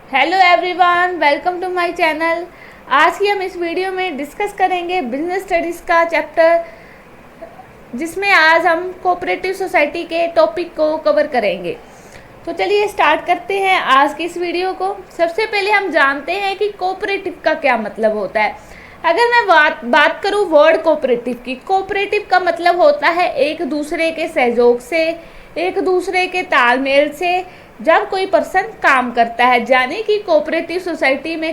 Hello everyone, welcome to my channel. आज की हम इस वीडियो में डिस्कस करेंगे बिजनेस स्टडीज़ का चैप्टर, जिसमें आज हम कोऑपरेटिव सोसाइटी के टॉपिक को कवर करेंगे। तो चलिए स्टार्ट करते हैं आज की इस वीडियो को। सबसे पहले हम जानते हैं कि कोऑपरेटिव का क्या मतलब होता है। अगर मैं बात करूं वर्ड कोऑपरेटिव की, कोऑपरेटिव का मतलब होता है एक दूसरे के सहयोग से, एक दूसरे के तालमेल से जब कोई पर्सन काम करता है। यानी कि कोऑपरेटिव सोसाइटी में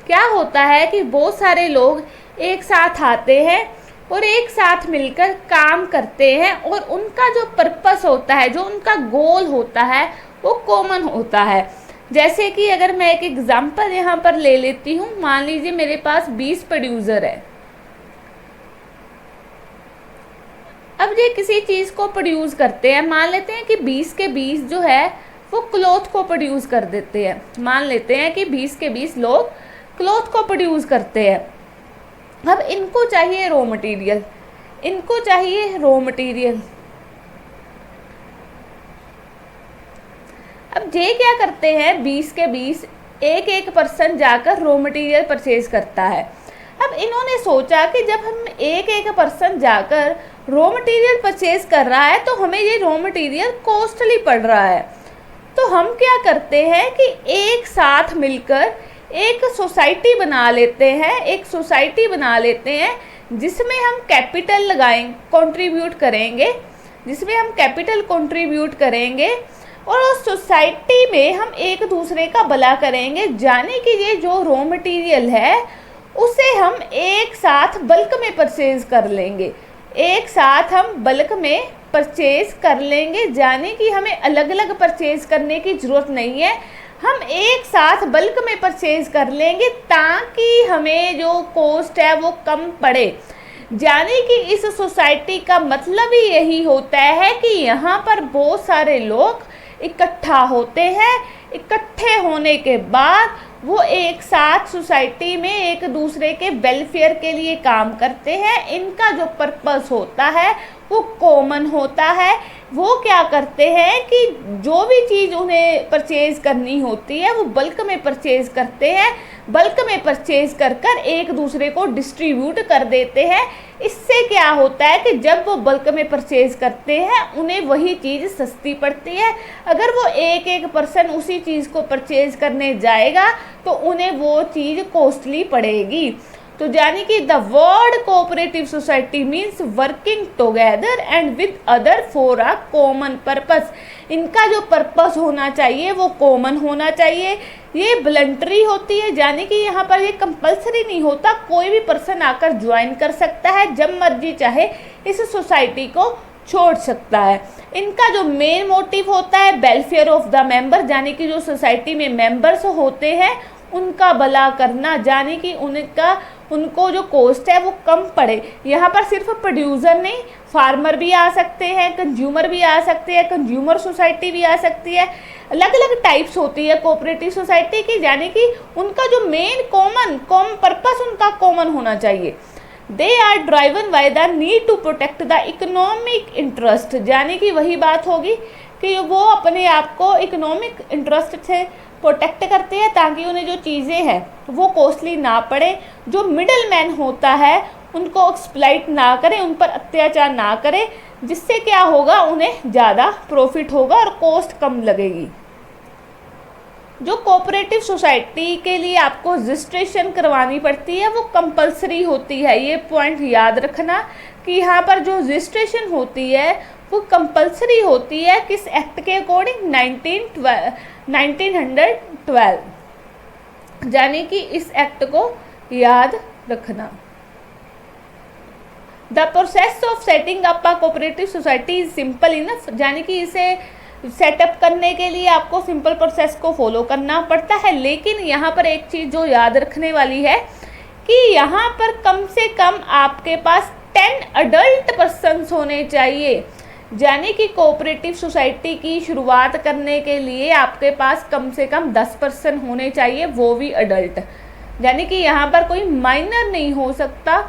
क्या होता है कि बहुत सारे लोग एक साथ आते हैं और एक साथ मिलकर काम करते हैं, और उनका जो पर्पस होता है, जो उनका गोल होता है, वो कॉमन होता है। जैसे कि अगर मैं एक एग्जांपल यहाँ पर ले लेती हूँ, मान लीजिए मेरे पास 20 प्रोड्यूसर है। अब ये किसी चीज़ को प्रोड्यूस करते हैं, मान लेते हैं कि 20 के 20 जो है वो क्लॉथ को प्रोड्यूस कर देते हैं। मान लेते हैं कि 20 के 20 लोग क्लॉथ को प्रोड्यूस करते हैं। अब इनको चाहिए रॉ मटेरियल, इनको चाहिए रॉ मटेरियल। अब ये क्या करते हैं, 20 के 20 एक एक पर्सन जाकर रॉ मटेरियल परचेज करता है। अब इन्होंने सोचा कि जब हम एक एक पर्सन जाकर रॉ मटेरियल परचेज कर रहा है तो हमें ये रॉ मटेरियल कॉस्टली पड़ रहा है। तो हम क्या करते हैं कि एक साथ मिलकर एक सोसाइटी बना लेते हैं, एक सोसाइटी बना लेते हैं जिसमें हम कैपिटल लगाएं, कंट्रीब्यूट करेंगे, जिसमें हम कैपिटल कंट्रीब्यूट करेंगे और उस सोसाइटी में हम एक दूसरे का भला करेंगे। जाने कि ये जो रॉ मटेरियल है उसे हम एक साथ बल्क में परचेज कर लेंगे, एक साथ हम बल्क में परचेज कर लेंगे। जाने कि हमें अलग अलग परचेज करने की ज़रूरत नहीं है, हम एक साथ बल्क में परचेज कर लेंगे ताकि हमें जो कॉस्ट है वो कम पड़े। जाने कि इस सोसाइटी का मतलब ही यही होता है कि यहाँ पर बहुत सारे लोग इकट्ठा होते हैं, इकट्ठे होने के बाद वो एक साथ सोसाइटी में एक दूसरे के वेलफेयर के लिए काम करते हैं। इनका जो पर्पस होता है वो कॉमन होता है। वो क्या करते हैं कि जो भी चीज़ उन्हें परचेज करनी होती है वो बल्क में परचेज करते हैं, बल्क में परचेज कर कर एक दूसरे को डिस्ट्रीब्यूट कर देते हैं। इससे क्या होता है कि जब वो बल्क में परचेज करते हैं उन्हें वही चीज़ सस्ती पड़ती है। अगर वो एक एक पर्सन उसी चीज़ को परचेज करने जाएगा तो उन्हें वो चीज़ कॉस्टली पड़ेगी। तो यानी कि the word cooperative society means working together and with other for a common purpose. इनका जो पर्पस होना चाहिए वो कॉमन होना चाहिए। ये वॉलंटरी होती है, यानी कि यहाँ पर ये कंपलसरी नहीं होता, कोई भी पर्सन आकर ज्वाइन कर सकता है, जब मर्जी चाहे इस सोसाइटी को छोड़ सकता है। इनका जो मेन मोटिव होता है वेलफेयर ऑफ द मेंबर, यानी कि जो सोसाइटी में मेंबर्स होते हैं उनका भला करना, यानी कि उनको जो कॉस्ट है वो कम पड़े। यहाँ पर सिर्फ प्रोड्यूसर नहीं, फार्मर भी आ सकते हैं, कंज्यूमर भी आ सकते हैं, कंज्यूमर सोसाइटी भी आ सकती है। अलग अलग टाइप्स होती है कोऑपरेटिव सोसाइटी की, यानी कि उनका जो मेन कॉमन पर्पस उनका कॉमन होना चाहिए। They are driven by the need to protect the economic interest, यानी कि वही बात होगी कि वो अपने आप को इकोनॉमिक इंटरेस्ट से प्रोटेक्ट करते हैं ताकि उन्हें जो चीज़ें हैं वो कॉस्टली ना पड़े। जो मिडल मैन होता है उनको एक्सप्लॉइट ना करें, उन पर अत्याचार ना करें, जिससे क्या होगा उन्हें ज़्यादा प्रॉफिट होगा और कॉस्ट कम लगेगी। जो कोऑपरेटिव सोसाइटी के लिए आपको रजिस्ट्रेशन करवानी पड़ती है वो कंपलसरी होती है। ये पॉइंट याद रखना कि यहाँ पर जो रजिस्ट्रेशन होती है वो कंपलसरी होती है। किस एक्ट के अकॉर्डिंग? 1912, यानी कि इस एक्ट को याद रखना। The process of setting up a cooperative society is simple enough, यानी कि इसे सेटअप करने के लिए आपको सिंपल प्रोसेस को फॉलो करना पड़ता है। लेकिन यहाँ पर एक चीज़ जो याद रखने वाली है कि यहाँ पर कम से कम आपके पास 10 अडल्ट पर्सन्स होने चाहिए। यानी कि कोऑपरेटिव सोसाइटी की शुरुआत करने के लिए आपके पास कम से कम 10 पर्सन होने चाहिए, वो भी अडल्ट। यानी कि यहाँ पर कोई माइनर नहीं हो सकता,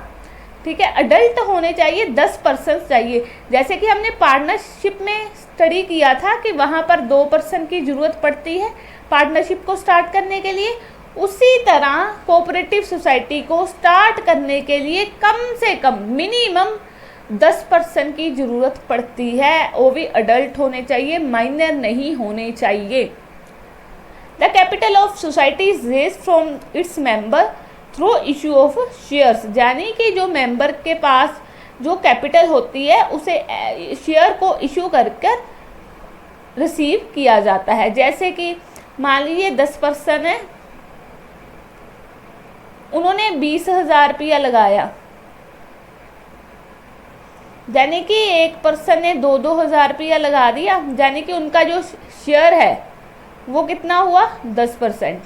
ठीक है, अडल्ट होने चाहिए, 10 पर्सन चाहिए। जैसे कि हमने पार्टनरशिप में स्टडी किया था कि वहाँ पर 2 पर्सन की ज़रूरत पड़ती है, पार्टनरशिप को स्टार्ट करने के लिए, उसी तरह कोऑपरेटिव सोसाइटी को स्टार्ट करने के लिए कम से कम मिनिमम 10% की ज़रूरत पड़ती है, वो भी अडल्ट होने चाहिए, माइनर नहीं होने चाहिए। The capital of society is raised from its member through issue of shares, यानी कि जो मेंबर के पास जो कैपिटल होती है उसे शेयर को इशू कर कर रिसीव किया जाता है। जैसे कि मान लीजिए 10% है, उन्होंने 20,000 रुपया लगाया, यानी कि एक पर्सन ने 2,000 रुपया लगा दिया, यानी कि उनका जो शेयर है वो कितना हुआ 10%,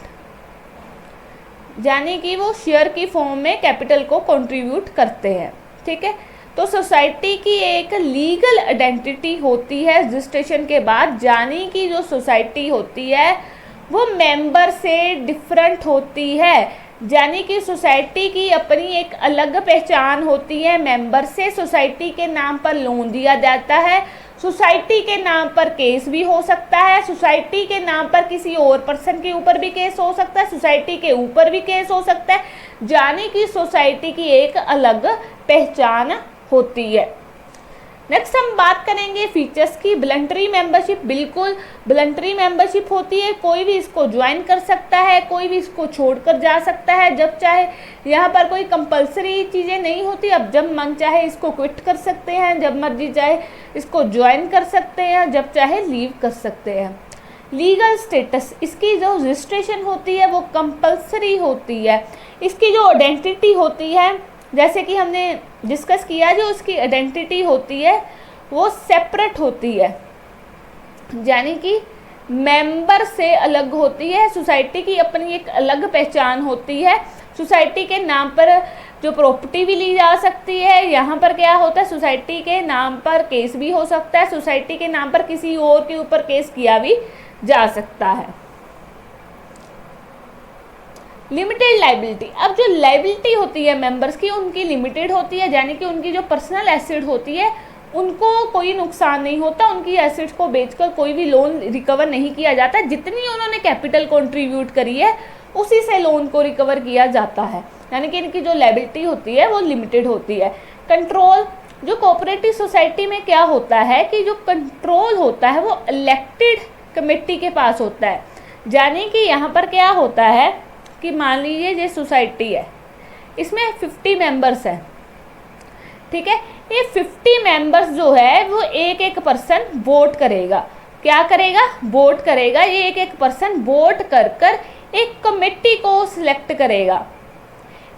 यानी कि वो शेयर की फॉर्म में कैपिटल को कंट्रीब्यूट करते हैं। ठीक है, तो सोसाइटी की एक लीगल आइडेंटिटी होती है रजिस्ट्रेशन के बाद, यानी कि जो सोसाइटी होती है वो मेंबर से डिफरेंट होती है, यानी कि सोसाइटी की अपनी एक अलग पहचान होती है मेंबर से। सोसाइटी के नाम पर लोन दिया जाता है, सोसाइटी के नाम पर केस भी हो सकता है, सोसाइटी के नाम पर किसी और पर्सन के ऊपर भी केस हो सकता है, सोसाइटी के ऊपर भी केस हो सकता है, यानी कि सोसाइटी की एक अलग पहचान होती है। नेक्स्ट हम बात करेंगे फीचर्स की। वॉलंटरी मेंबरशिप, बिल्कुल वॉलंटरी मेंबरशिप होती है, कोई भी इसको ज्वाइन कर सकता है, कोई भी इसको छोड़कर जा सकता है जब चाहे। यहाँ पर कोई कंपलसरी चीज़ें नहीं होती, अब जब मन चाहे इसको क्विट कर सकते हैं, जब मर्जी चाहे इसको ज्वाइन कर सकते हैं, जब चाहे लीव कर सकते हैं। लीगल स्टेटस, इसकी जो रजिस्ट्रेशन होती है वो कंपलसरी होती है। इसकी जो आइडेंटिटी होती है, जैसे कि हमने डिस्कस किया, जो उसकी आइडेंटिटी होती है वो सेपरेट होती है, यानी कि मेंबर से अलग होती है। सोसाइटी की अपनी एक अलग पहचान होती है। सोसाइटी के नाम पर जो प्रॉपर्टी भी ली जा सकती है, यहाँ पर क्या होता है सोसाइटी के नाम पर केस भी हो सकता है, सोसाइटी के नाम पर किसी और के ऊपर केस किया भी जा सकता है। लिमिटेड लाइबिलिटी, अब जो लाइबिलिटी होती है मेंबर्स की उनकी लिमिटेड होती है, यानी कि उनकी जो पर्सनल एसेट होती है उनको कोई नुकसान नहीं होता, उनकी एसेट्स को बेचकर कोई भी लोन रिकवर नहीं किया जाता, जितनी उन्होंने कैपिटल कंट्रीब्यूट करी है उसी से लोन को रिकवर किया जाता है, यानी कि इनकी जो लाइबिलिटी होती है वो लिमिटेड होती है। कंट्रोल, जो कोऑपरेटिव सोसाइटी में क्या होता है कि जो कंट्रोल होता है वो इलेक्टेड कमेटी के पास होता है, यानी कि यहाँ पर क्या होता है कि मान लीजिए ये सोसाइटी है, इसमें 50 मेंबर्स हैं, ठीक है, ये 50 मेंबर्स जो है वो एक एक पर्सन वोट करेगा। क्या करेगा? वोट करेगा। ये एक एक पर्सन वोट कर कर एक कमेटी को सिलेक्ट करेगा,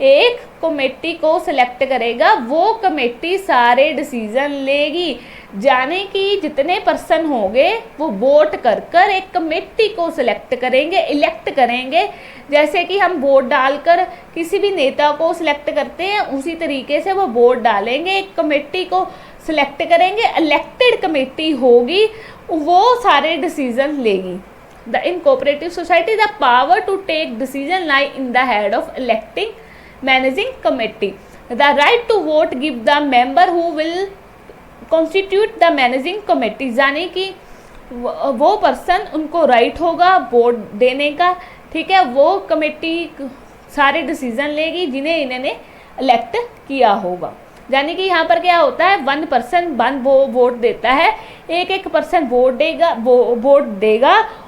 एक कमेटी को सिलेक्ट करेगा, वो कमेटी सारे डिसीजन लेगी, जाने कि जितने पर्सन होंगे वो वोट कर कर एक कमेटी को सिलेक्ट करेंगे, इलेक्ट करेंगे। जैसे कि हम वोट डालकर किसी भी नेता को सिलेक्ट करते हैं, उसी तरीके से वो वोट डालेंगे, एक कमेटी को सिलेक्ट करेंगे, इलेक्टेड कमेटी होगी, वो सारे डिसीजन लेगी। In cooperative society the power to take decision lie in the head of electing managing committee. The right to vote give the member who will constitute the managing committee, यानी कि वो person, उनको right होगा vote देने का, ठीक है, वो कमेटी सारे डिसीजन लेगी जिन्हें इन्होंने इलेक्ट किया होगा। यानी कि यहाँ पर क्या होता है, 1 पर्सन 1 वोट देता है, एक एक पर्सन वोट देगा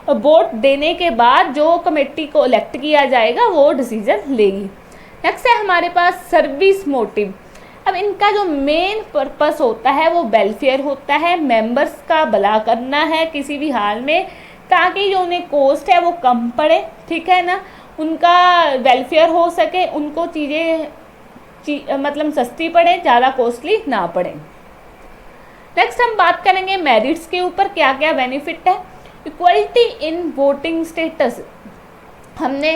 और वोट देने के बाद जो कमेटी को इलेक्ट किया जाएगा वो डिसीजन लेगी। नेक्स्ट है हमारे पास सर्विस मोटिव। अब इनका जो मेन पर्पस होता है वो वेलफेयर होता है, मेंबर्स का भला करना है किसी भी हाल में, ताकि जो उन्हें कॉस्ट है वो कम पड़े, ठीक है ना, उनका वेलफेयर हो सके, उनको चीज़ें मतलब सस्ती पड़े, ज़्यादा कॉस्टली ना पड़े। नेक्स्ट हम बात करेंगे मेरिट्स के ऊपर, क्या क्या बेनिफिट है। इक्वलिटी इन वोटिंग स्टेटस, हमने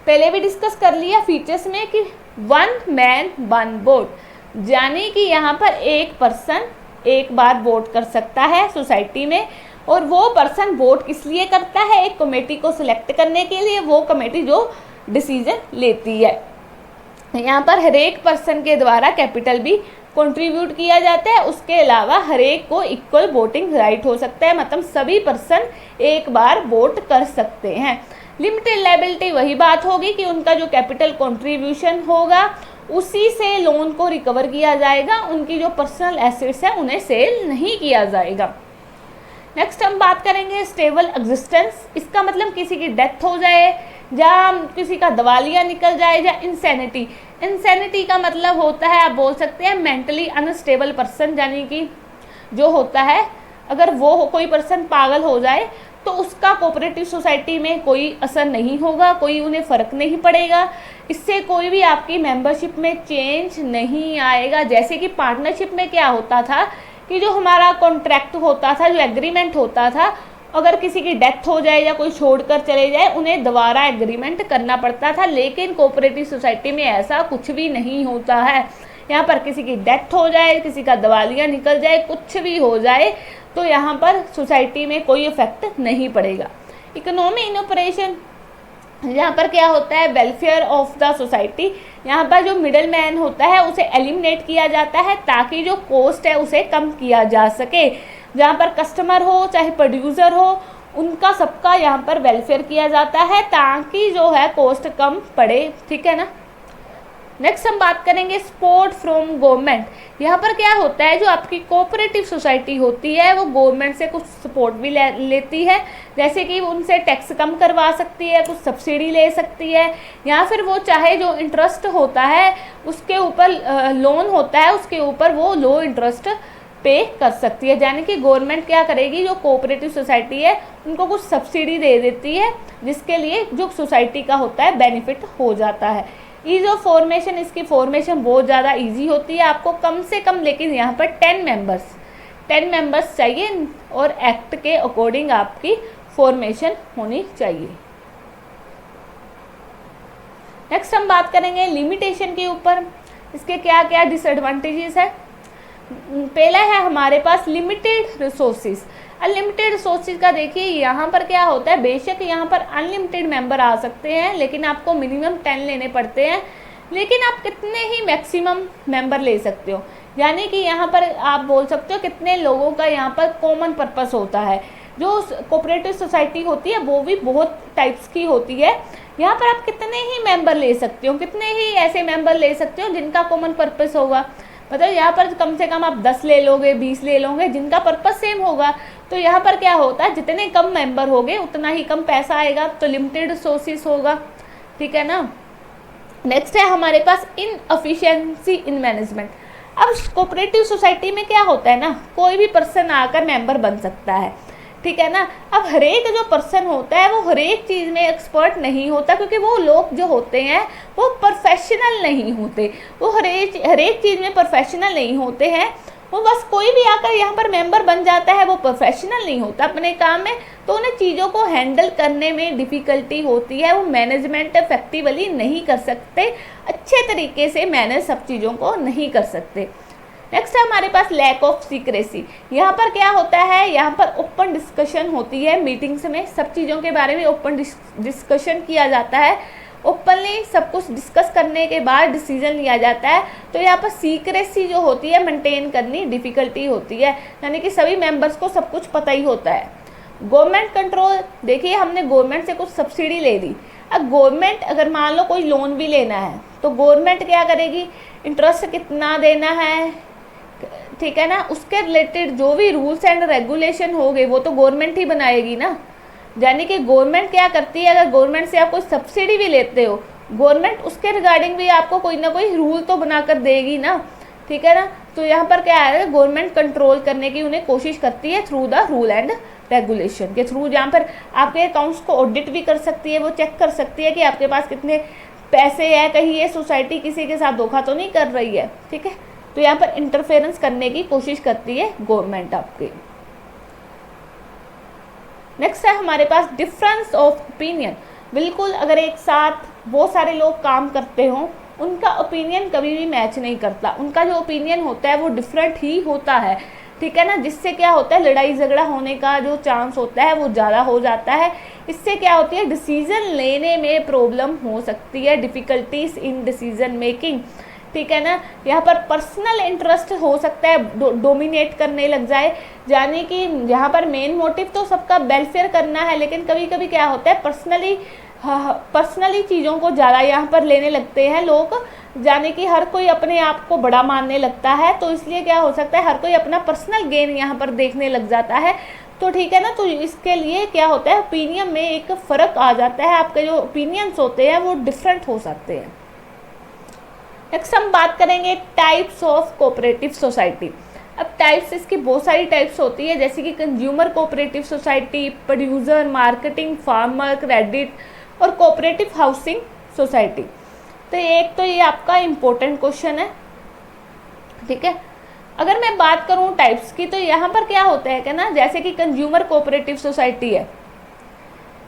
पहले भी डिस्कस कर लिया फीचर्स में कि 1 मैन 1 वोट, यानी कि यहाँ पर एक पर्सन एक बार वोट कर सकता है सोसाइटी में, और वो पर्सन वोट किस लिए करता है, एक कमेटी को सिलेक्ट करने के लिए, वो कमेटी जो डिसीजन लेती है। यहाँ पर हर एक पर्सन के द्वारा कैपिटल भी कंट्रीब्यूट किया जाता है। उसके अलावा हर एक को इक्वल वोटिंग राइट हो सकता है, मतलब सभी पर्सन एक बार वोट कर सकते हैं। लिमिटेड लायबिलिटी वही बात होगी कि उनका जो कैपिटल कंट्रीब्यूशन होगा उसी से लोन को रिकवर किया जाएगा, उनकी जो पर्सनल एसेट्स है उन्हें सेल नहीं किया जाएगा। नेक्स्ट हम बात करेंगे स्टेबल एग्जिस्टेंस। इसका मतलब किसी की डेथ हो जाए या किसी का दिवालिया निकल जाए या इंसैनिटी। इंसैनिटी का मतलब होता है, आप बोल सकते हैं मेंटली अनस्टेबल पर्सन, यानी कि जो होता है अगर वो कोई पर्सन पागल हो जाए तो उसका कोऑपरेटिव सोसाइटी में कोई असर नहीं होगा, कोई उन्हें फ़र्क नहीं पड़ेगा, इससे कोई भी आपकी मेंबरशिप में चेंज नहीं आएगा। जैसे कि पार्टनरशिप में क्या होता था कि जो हमारा कॉन्ट्रैक्ट होता था, जो एग्रीमेंट होता था, अगर किसी की डेथ हो जाए या कोई छोड़कर चले जाए उन्हें दोबारा एग्रीमेंट करना पड़ता था, लेकिन कोऑपरेटिव सोसाइटी में ऐसा कुछ भी नहीं होता है। यहाँ पर किसी की डेथ हो जाए, किसी का दिवालिया निकल जाए, कुछ भी हो जाए तो यहाँ पर सोसाइटी में कोई इफेक्ट नहीं पड़ेगा। इकोनॉमी इन ऑपरेशन, यहाँ पर क्या होता है, वेलफेयर ऑफ द सोसाइटी। यहाँ पर जो मिडल मैन होता है उसे एलिमिनेट किया जाता है ताकि जो कॉस्ट है उसे कम किया जा सके। जहाँ पर कस्टमर हो चाहे प्रोड्यूसर हो, उनका सबका यहाँ पर वेलफेयर किया जाता है ताकि जो है कॉस्ट कम पड़े, ठीक है ना। नेक्स्ट हम बात करेंगे सपोर्ट फ्रॉम गवर्नमेंट। यहाँ पर क्या होता है, जो आपकी कोऑपरेटिव सोसाइटी होती है वो गवर्नमेंट से कुछ सपोर्ट भी लेती है, जैसे कि उनसे टैक्स कम करवा सकती है, कुछ सब्सिडी ले सकती है, या फिर वो चाहे जो इंटरेस्ट होता है उसके ऊपर लोन होता है उसके ऊपर वो लो इंटरेस्ट पे कर सकती है। यानी कि गवर्नमेंट क्या करेगी, जो कोऑपरेटिव सोसाइटी है उनको कुछ सब्सिडी दे देती है, जिसके लिए जो सोसाइटी का होता है बेनिफिट हो जाता है। ईज ऑफ फॉर्मेशन, इसकी फॉर्मेशन बहुत ज़्यादा इजी होती है। आपको कम से कम लेकिन यहाँ पर 10 मेंबर्स चाहिए और एक्ट के अकॉर्डिंग आपकी फॉर्मेशन होनी चाहिए। नेक्स्ट हम बात करेंगे लिमिटेशन के ऊपर, इसके क्या क्या डिसएडवांटेजेस है। पहला है हमारे पास लिमिटेड रिसोर्सेज। अनलिमिटेड रिसोर्सेज का देखिए यहाँ पर क्या होता है, बेशक यहाँ पर अनलिमिटेड मेंबर आ सकते हैं लेकिन आपको मिनिमम 10 लेने पड़ते हैं, लेकिन आप कितने ही मैक्सिमम मेंबर ले सकते हो। यानी कि यहाँ पर आप बोल सकते हो कितने लोगों का यहाँ पर कॉमन पर्पस होता है। जो कोऑपरेटिव सोसाइटी होती है वो भी बहुत टाइप्स की होती है। यहाँ पर आप कितने ही मेंबर ले सकते हो, कितने ही ऐसे मेंबर ले सकते हो जिनका कॉमन पर्पस होगा। मतलब यहाँ पर कम से कम आप 10 ले लोगे, 20 ले लोगे, जिनका पर्पस सेम होगा। तो यहाँ पर क्या होता है, जितने कम मेंबर होंगे उतना ही कम पैसा आएगा, तो लिमिटेड रिसोर्सेज होगा, ठीक है ना। नेक्स्ट है हमारे पास इनएफिशिएंसी इन मैनेजमेंट। अब कोऑपरेटिव सोसाइटी में क्या होता है ना, कोई भी पर्सन आकर मेंबर बन सकता है, ठीक है ना। अब हर एक जो पर्सन होता है वो हर एक चीज़ में एक्सपर्ट नहीं होता, क्योंकि वो लोग जो होते हैं वो प्रोफेशनल नहीं होते, वो हर एक चीज़ में प्रोफेशनल नहीं होते हैं। वो बस कोई भी आकर यहाँ पर मेंबर बन जाता है, वो प्रोफेशनल नहीं होता अपने काम में, तो उन्हें चीज़ों को हैंडल करने में डिफ़िकल्टी होती है, वो मैनेजमेंट इफेक्टिवली नहीं कर सकते, अच्छे तरीके से मैनेज सब चीज़ों को नहीं कर सकते। नेक्स्ट है हमारे पास लैक ऑफ सीक्रेसी। यहाँ पर क्या होता है, यहाँ पर ओपन डिस्कशन होती है मीटिंग्स में, सब चीज़ों के बारे में ओपन डिस्कशन किया जाता है, ओपनली सब कुछ डिस्कस करने के बाद डिसीजन लिया जाता है। तो यहाँ पर सीक्रेसी जो होती है मेंटेन करनी डिफ़िकल्टी होती है, यानी कि सभी मेंबर्स को सब कुछ पता ही होता है। गवर्नमेंट कंट्रोल, देखिए हमने गवर्नमेंट से कुछ सब्सिडी ले ली, अब गवर्नमेंट अगर मान लो कोई लोन भी लेना है तो गवर्नमेंट क्या करेगी, इंटरेस्ट कितना देना है, ठीक है ना, उसके रिलेटेड जो भी रूल्स एंड रेगुलेशन होंगे वो तो गवर्नमेंट ही बनाएगी ना। यानी कि गवर्नमेंट क्या करती है, अगर गवर्नमेंट से आप कोई सब्सिडी भी लेते हो, गवर्नमेंट उसके रिगार्डिंग भी आपको कोई ना कोई रूल तो बनाकर देगी ना, ठीक है ना। तो यहाँ पर क्या है, गवर्नमेंट कंट्रोल करने की उन्हें कोशिश करती है through the rule and regulation के थ्रू, जहाँ पर आपके अकाउंट्स को ऑडिट भी कर सकती है, वो चेक कर सकती है कि आपके पास कितने पैसे हैं, कहीं ये सोसाइटी किसी के साथ धोखा तो नहीं कर रही है, ठीक है। तो यहाँ पर इंटरफेरेंस करने की कोशिश करती है गवर्नमेंट आपकी। नेक्स्ट है हमारे पास डिफरेंस ऑफ ओपिनियन। बिल्कुल अगर एक साथ बहुत सारे लोग काम करते हों, उनका ओपिनियन कभी भी मैच नहीं करता, उनका जो ओपिनियन होता है वो डिफरेंट ही होता है, ठीक है ना। जिससे क्या होता है, लड़ाई झगड़ा होने का जो चांस होता है वो ज़्यादा हो जाता है। इससे क्या होती है, डिसीजन लेने में प्रॉब्लम हो सकती है, डिफ़िकल्टीज इन डिसीजन मेकिंग, ठीक है ना। यहाँ पर पर्सनल इंटरेस्ट हो सकता है डोमिनेट करने लग जाए, यानी कि यहाँ पर मेन मोटिव तो सबका वेलफेयर करना है, लेकिन कभी कभी क्या होता है पर्सनली चीज़ों को ज़्यादा यहाँ पर लेने लगते हैं लोग, यानी कि हर कोई अपने आप को बड़ा मानने लगता है, तो इसलिए क्या हो सकता है हर कोई अपना पर्सनल गेन यहाँ पर देखने लग जाता है। तो ठीक है ना, तो इसके लिए क्या होता है ओपिनियन में एक फ़र्क आ जाता है, आपके जो ओपिनियंस होते हैं वो डिफरेंट हो सकते हैं। नेक्स्ट हम बात करेंगे टाइप्स ऑफ कोऑपरेटिव सोसाइटी। अब टाइप्स इसकी बहुत सारी टाइप्स होती है, जैसे कि consumer cooperative society, producer, marketing, farmer, credit और कोऑपरेटिव हाउसिंग सोसाइटी। तो एक तो ये आपका इम्पोर्टेंट क्वेश्चन है, ठीक है। अगर मैं बात करूं टाइप्स की, तो यहाँ पर क्या होता है कि ना, जैसे कि कंज्यूमर कोऑपरेटिव सोसाइटी है,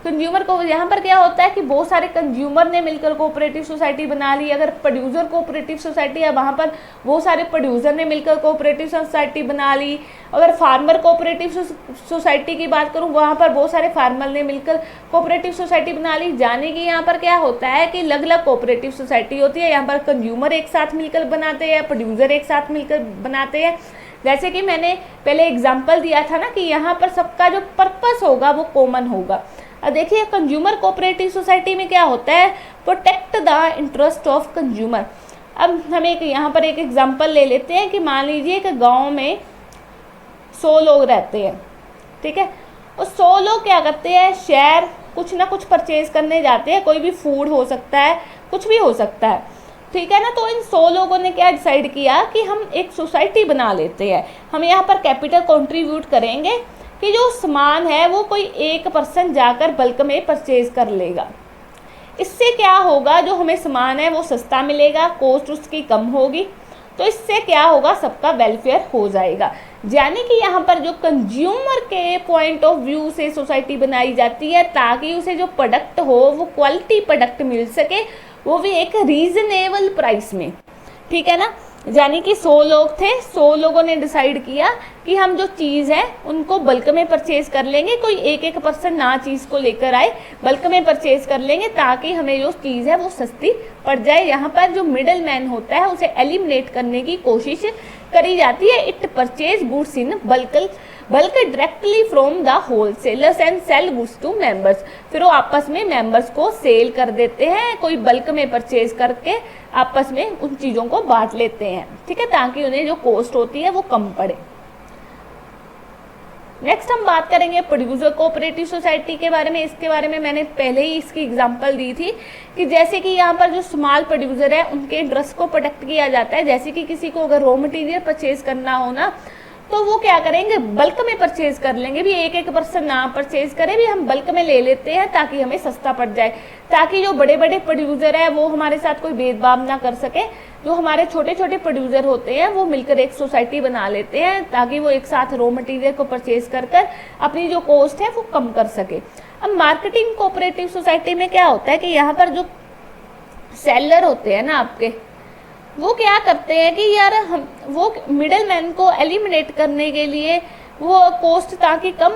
कंज्यूमर को यहाँ पर क्या होता है कि बहुत सारे कंज्यूमर ने मिलकर कोऑपरेटिव सोसाइटी बना ली। अगर प्रोड्यूसर कोऑपरेटिव सोसाइटी है, वहाँ पर बहुत सारे प्रोड्यूसर ने मिलकर कोऑपरेटिव सोसाइटी बना ली। अगर फार्मर कोऑपरेटिव सोसाइटी की बात करूँ, वहाँ पर बहुत सारे फार्मर ने मिलकर कोऑपरेटिव सोसाइटी बना ली। जाने कि यहाँ पर क्या होता है कि अलग अलग कोऑपरेटिव सोसाइटी होती है, यहाँ पर कंज्यूमर एक साथ मिलकर बनाते हैं, प्रोड्यूसर एक साथ मिलकर बनाते हैं। जैसे कि मैंने पहले एग्जाम्पल दिया था ना कि यहाँ पर सबका जो पर्पस होगा वो कॉमन होगा। अब देखिए कंज्यूमर कोऑपरेटिव सोसाइटी में क्या होता है, protect the interest of consumer. अब हम एक यहाँ पर एक एग्जांपल ले लेते हैं कि मान लीजिए कि गांव में 100 लोग रहते हैं, ठीक है, और 100 लोग क्या करते हैं, शहर कुछ ना कुछ परचेज करने जाते हैं, कोई भी फूड हो सकता है, कुछ भी हो सकता है, ठीक है ना। तो इन 100 लोगों ने क्या डिसाइड किया कि हम एक सोसाइटी बना लेते हैं, हम यहाँ पर कैपिटल कंट्रीब्यूट करेंगे कि जो सामान है वो कोई एक पर्सन जाकर बल्क में परचेज कर लेगा। इससे क्या होगा, जो हमें सामान है वो सस्ता मिलेगा, कॉस्ट उसकी कम होगी, तो इससे क्या होगा, सबका वेलफेयर हो जाएगा। यानी कि यहाँ पर जो कंज्यूमर के पॉइंट ऑफ व्यू से सोसाइटी बनाई जाती है ताकि उसे जो प्रोडक्ट हो वो क्वालिटी प्रोडक्ट मिल सके, वो भी एक रीजनेबल प्राइस में, ठीक है ना। यानी कि 100 लोग थे, 100 लोगों ने डिसाइड किया कि हम जो चीज़ है उनको बल्क में परचेज कर लेंगे, कोई एक एक पर्सन ना चीज़ को लेकर आए, बल्क में परचेज कर लेंगे ताकि हमें जो चीज़ है वो सस्ती पड़ जाए। यहाँ पर जो मिडल मैन होता है उसे एलिमिनेट करने की कोशिश करी जाती है। It purchase goods in bulk directly from the wholesalers and sell goods to members. फिर वो आपस में मेंबर्स को सेल कर देते हैं, कोई बल्क में परचेज करके आपस में उन चीज़ों को बांट लेते हैं, ठीक है, ताकि उन्हें जो कॉस्ट होती है वो कम पड़े। नेक्स्ट हम बात करेंगे प्रोड्यूसर कोऑपरेटिव सोसाइटी के बारे में। इसके बारे में मैंने पहले ही इसकी एग्जांपल दी थी कि जैसे कि यहाँ पर जो स्मॉल प्रोड्यूसर है उनके इंटरेस्ट को प्रोटेक्ट किया जाता है। जैसे कि किसी को अगर रॉ मटेरियल परचेज करना हो ना, तो वो क्या करेंगे, बल्क में परचेज कर लेंगे, भी एक एक पर्सन ना परचेज करे, भी हम बल्क में ले लेते हैं ताकि हमें सस्ता पड़ जाए, ताकि जो बड़े बड़े प्रोड्यूसर है वो हमारे साथ कोई भेदभाव ना कर सके। जो हमारे छोटे छोटे प्रोड्यूसर होते हैं वो मिलकर एक सोसाइटी बना लेते हैं ताकि वो एक साथ रॉ मटेरियल को परचेज कर अपनी जो कॉस्ट है वो कम कर सके। अब मार्केटिंग कोऑपरेटिव सोसाइटी में क्या होता है कि यहाँ पर जो सेलर होते हैं ना आपके, वो क्या करते हैं कि यार हम वो मिडल मैन को एलिमिनेट करने के लिए वो कॉस्ट ताकि कम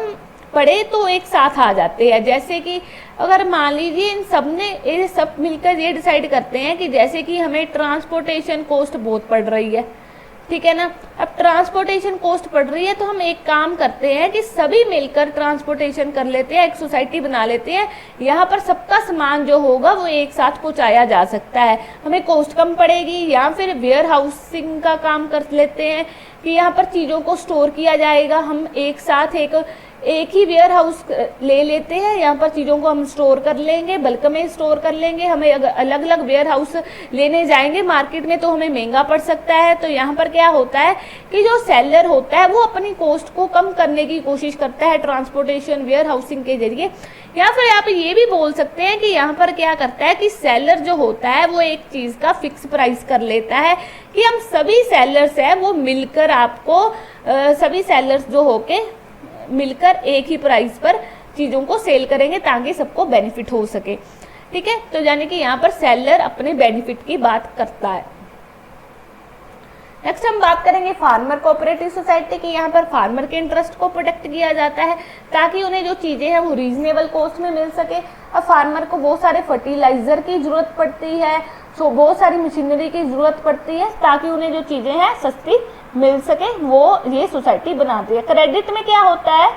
पड़े तो एक साथ आ जाते हैं। जैसे कि अगर मान लीजिए इन सब ने ये सब मिलकर ये डिसाइड करते हैं कि जैसे कि हमें ट्रांसपोर्टेशन कॉस्ट बहुत पड़ रही है, ठीक है ना। अब ट्रांसपोर्टेशन कॉस्ट पड़ रही है तो हम एक काम करते हैं कि सभी मिलकर ट्रांसपोर्टेशन कर लेते हैं, एक सोसाइटी बना लेते हैं। यहाँ पर सबका सामान जो होगा वो एक साथ पहुँचाया जा सकता है, हमें कॉस्ट कम पड़ेगी। या फिर वेयर हाउसिंग का काम कर लेते हैं कि यहाँ पर चीज़ों को स्टोर किया जाएगा, हम एक साथ एक ही वेयर हाउस ले लेते हैं, यहाँ पर चीज़ों को हम स्टोर कर लेंगे, बल्क में स्टोर कर लेंगे। हमें अगर अलग अलग वेयर हाउस लेने जाएंगे मार्केट में तो हमें महंगा पड़ सकता है। तो यहाँ पर क्या होता है कि जो सेलर होता है वो अपनी कॉस्ट को कम करने की कोशिश करता है ट्रांसपोर्टेशन वेयर हाउसिंग के जरिए। या फिर आप ये भी बोल सकते हैं कि यहाँ पर क्या करता है कि सेलर जो होता है वो एक चीज़ का फिक्स प्राइस कर लेता है कि हम सभी सेलर्स हैं वो मिलकर आपको सभी सेलर्स जो होके मिलकर एक ही प्राइस पर चीज़ों को सेल करेंगे ताकि सबको बेनिफिट हो सके, ठीक है। तो यानी कि यहाँ पर सेलर अपने बेनिफिट की बात करता है। नेक्स्ट हम बात करेंगे फार्मर कोऑपरेटिव सोसाइटी की। यहाँ पर फार्मर के इंटरेस्ट को प्रोटेक्ट किया जाता है ताकि उन्हें जो चीज़ें हैं वो रीजनेबल कॉस्ट में मिल सके। अब फार्मर को बहुत सारे फर्टिलाइज़र की ज़रूरत पड़ती है, बहुत सारी मशीनरी की ज़रूरत पड़ती है ताकि उन्हें जो चीज़ें हैं सस्ती मिल सके, वो ये सोसाइटी बनाती है। क्रेडिट में क्या होता है,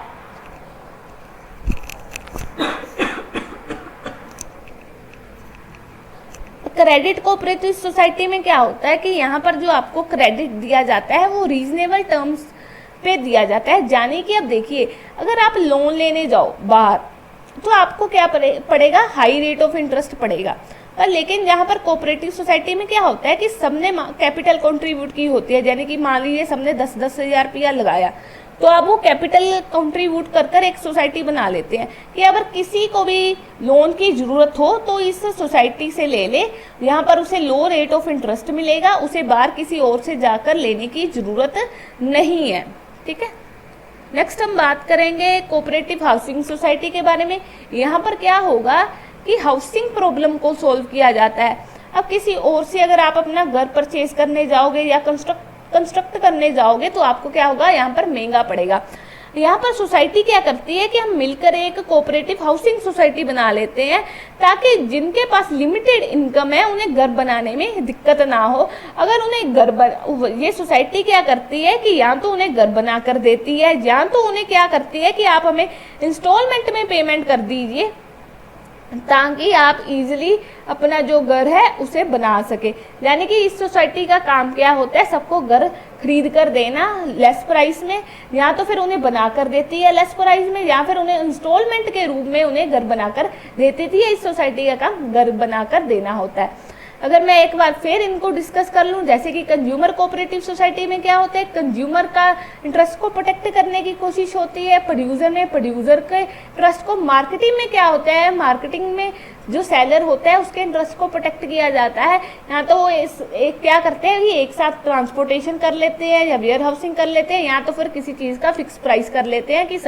क्रेडिट कोऑपरेटिव सोसाइटी में क्या होता है कि यहाँ पर जो आपको क्रेडिट दिया जाता है वो रीजनेबल टर्म्स पे दिया जाता है। यानी कि अब देखिए, अगर आप लोन लेने जाओ बाहर तो आपको क्या पड़ेगा, हाई रेट ऑफ इंटरेस्ट पड़ेगा। पर लेकिन यहाँ पर कोऑपरेटिव सोसाइटी में क्या होता है कि सबने कैपिटल कंट्रीब्यूट की होती है, यानी कि मान लीजिए सबने 10-10 हज़ार रुपया लगाया, तो अब वो कैपिटल कंट्रीब्यूट कर कर एक सोसाइटी बना लेते हैं कि अगर किसी को भी लोन की ज़रूरत हो तो इस सोसाइटी से ले ले, यहाँ पर उसे लो रेट ऑफ इंटरेस्ट मिलेगा, उसे बाहर किसी और से जाकर लेने की ज़रूरत नहीं है। ठीक है, नेक्स्ट हम बात करेंगे कोऑपरेटिव हाउसिंग सोसाइटी के बारे में। यहाँ पर क्या होगा कि हाउसिंग प्रॉब्लम को सॉल्व किया जाता है। अब किसी और से अगर आप अपना घर परचेज करने जाओगे या कंस्ट्रक्ट करने जाओगे तो आपको क्या होगा, यहाँ पर महंगा पड़ेगा। यहाँ पर सोसाइटी क्या करती है कि हम मिलकर एक कोऑपरेटिव हाउसिंग सोसाइटी बना लेते हैं ताकि जिनके पास लिमिटेड इनकम है उन्हें घर बनाने में दिक्कत ना हो। अगर उन्हें ये सोसाइटी क्या करती है कि या तो उन्हें घर बना कर देती है या तो उन्हें क्या करती है कि आप हमें इंस्टॉलमेंट में पेमेंट कर दीजिए ताकि आप इजीली अपना जो घर है उसे बना सके। यानी कि इस सोसाइटी का काम क्या होता है, सबको घर खरीद कर देना लेस प्राइस में, या तो फिर उन्हें बना कर देती है लेस प्राइस में, या फिर उन्हें इंस्टॉलमेंट के रूप में उन्हें घर बनाकर देती थी। इस सोसाइटी का काम घर बनाकर देना होता है। अगर मैं एक बार फिर इनको डिस्कस कर लूँ, जैसे कि कंज्यूमर कोऑपरेटिव सोसाइटी में क्या होता है, कंज्यूमर का इंटरेस्ट को प्रोटेक्ट करने की कोशिश होती है। प्रोड्यूसर के इंटरेस्ट को, मार्केटिंग में क्या होता है, मार्केटिंग में जो सेलर होता है उसके इंटरेस्ट को प्रोटेक्ट किया जाता है। यहाँ तो वो क्या करते हैं कि एक साथ ट्रांसपोर्टेशन कर लेते हैं या वेयर हाउसिंग कर लेते हैं, या तो फिर किसी चीज़ का फिक्स प्राइस कर लेते हैं कि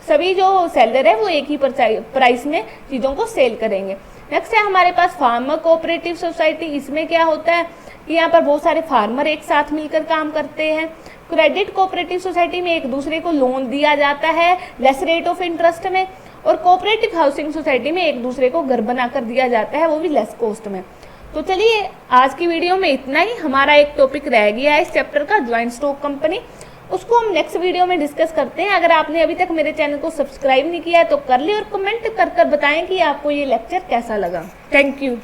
सभी जो सेलर है वो एक ही प्राइस में चीज़ों को सेल करेंगे। नेक्स्ट है हमारे पास फार्मर कोऑपरेटिव सोसाइटी। इसमें क्या होता है कि यहाँ पर बहुत सारे फार्मर एक साथ मिलकर काम करते हैं। क्रेडिट कोऑपरेटिव सोसाइटी में एक दूसरे को लोन दिया जाता है लेस रेट ऑफ इंटरेस्ट में, और कोऑपरेटिव हाउसिंग सोसाइटी में एक दूसरे को घर बनाकर दिया जाता है, वो भी लेस कॉस्ट में। तो चलिए आज की वीडियो में इतना ही। हमारा एक टॉपिक रह गया है इस चैप्टर का, ज्वाइंट स्टॉक कंपनी, उसको हम नेक्स्ट वीडियो में डिस्कस करते हैं। अगर आपने अभी तक मेरे चैनल को सब्सक्राइब नहीं किया है तो कर ले और कमेंट कर बताएं कि आपको ये लेक्चर कैसा लगा। Thank you.